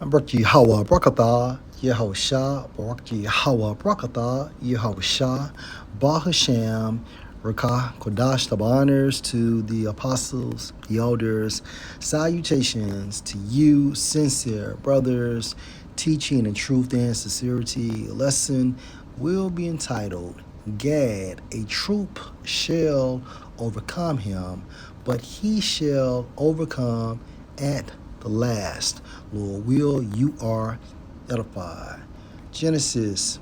Barak Yahweh Brakatha, Yehosha, Barak Yahweh Brakatha, Yehosha, Bahasham, Rakah, Kodash, the honors to the apostles, the elders, salutations to you, sincere brothers, teaching in truth and sincerity. A lesson will be entitled, Gad, a troop shall overcome him, but he shall overcome at the last. Lord will, you are edified. Genesis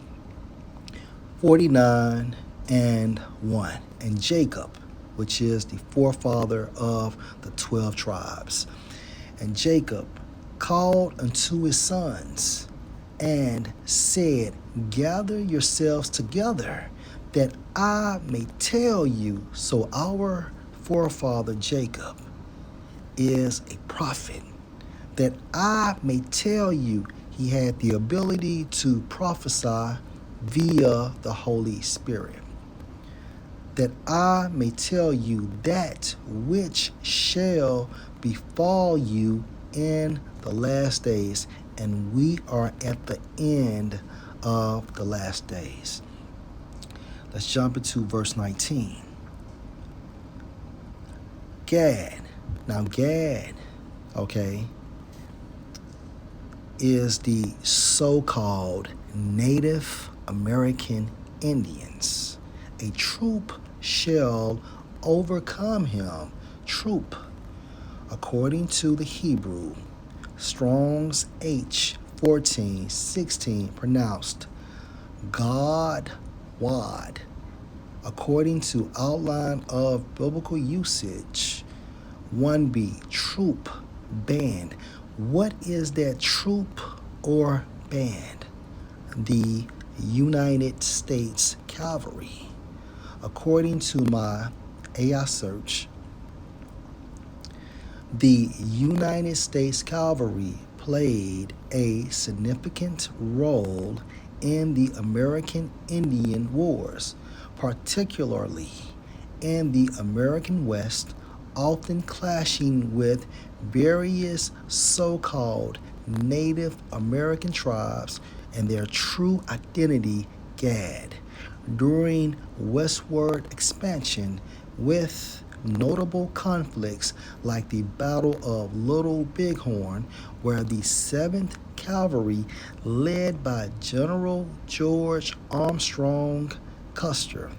49 and 1. And Jacob, which is the forefather of the 12 tribes. And Jacob called unto his sons and said, Gather yourselves together, that I may tell you. So our forefather Jacob is a prophet, that I may tell you. He had the ability to prophesy via the Holy Spirit. That I may tell you that which shall befall you in the last days. And we are at the end of the last days. Let's jump into verse 19. Gad. Now, Gad, okay, is the so-called Native American Indians. A troop shall overcome him. Troop, according to the Hebrew, Strong's H1416, pronounced God Wad. According to outline of biblical usage, 1B, troop, band. What is that troop or band? The United States Cavalry. According to my AI search, the United States Cavalry played a significant role in the American Indian Wars, particularly in the American West, often clashing with various so-called Native American tribes and their true identity, Gad, during westward expansion, with notable conflicts like the Battle of Little Bighorn, where the 7th Cavalry, led by General George Armstrong Custer,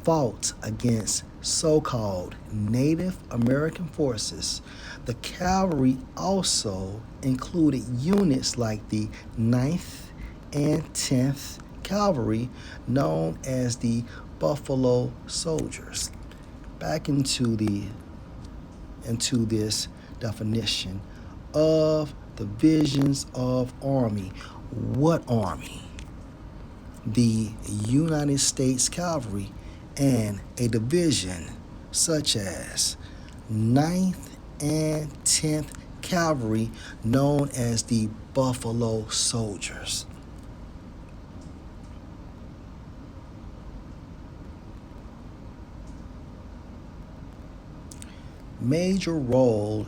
fought against so-called Native American forces. The cavalry also included units like the 9th and 10th Cavalry, known as the Buffalo Soldiers. Back into this definition of divisions of army. What army? The United States Cavalry, and a division such as 9th and 10th Cavalry, known as the Buffalo Soldiers. Major role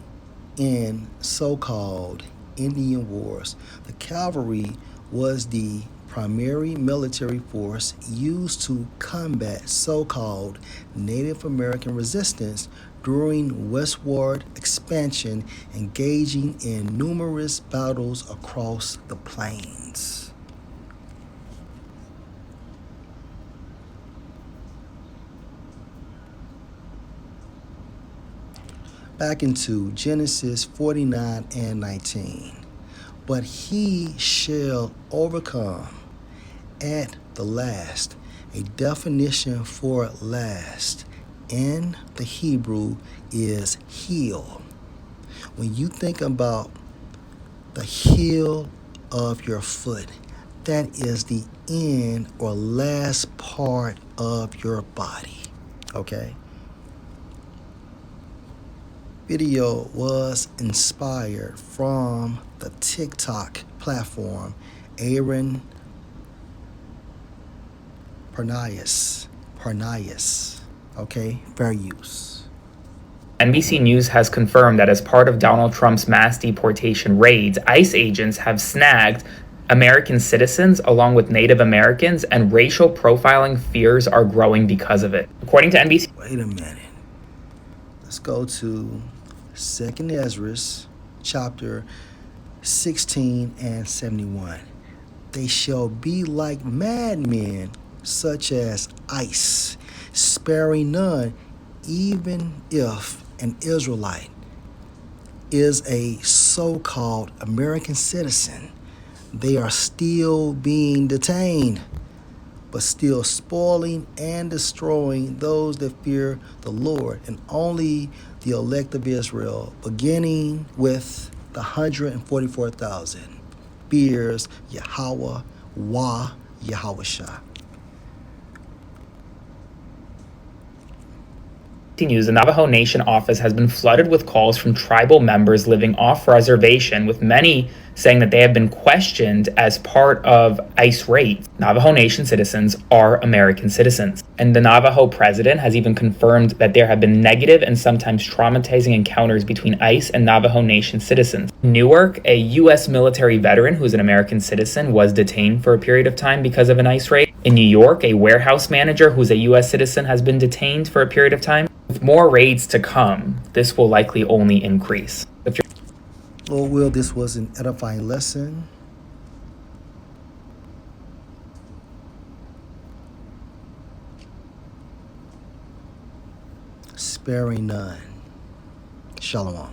in so-called Indian Wars. The cavalry was the primary military force used to combat so-called Native American resistance during westward expansion, engaging in numerous battles across the plains. Back into Genesis 49 and 19. But he shall overcome at the last. A definition for last in the Hebrew is heel. When you think about the heel of your foot, that is the end or last part of your body, okay? Video was inspired from the TikTok platform Aaron Parnayas, okay, fair use. NBC News has confirmed that as part of Donald Trump's mass deportation raids, ICE agents have snagged American citizens along with Native Americans, and racial profiling fears are growing because of it. According to NBC. Wait a minute. Let's go to 2nd Ezra, chapter 16 and 71. They shall be like madmen, such as ICE, sparing none, even if an Israelite is a so-called American citizen. They are still being detained, but still spoiling and destroying those that fear the Lord, and only the elect of Israel, beginning with the 144,000, fears Yahweh, Yahweh. News, the Navajo Nation office has been flooded with calls from tribal members living off reservation, with many saying that they have been questioned as part of ICE raids. Navajo Nation citizens are American citizens. And the Navajo president has even confirmed that there have been negative and sometimes traumatizing encounters between ICE and Navajo Nation citizens. Newark, a U.S. military veteran who's an American citizen, was detained for a period of time because of an ICE raid. In New York, a warehouse manager who's a U.S. citizen has been detained for a period of time. With more raids to come, this will likely only increase. Lord will, this was an edifying lesson. Sparing none. Shalom.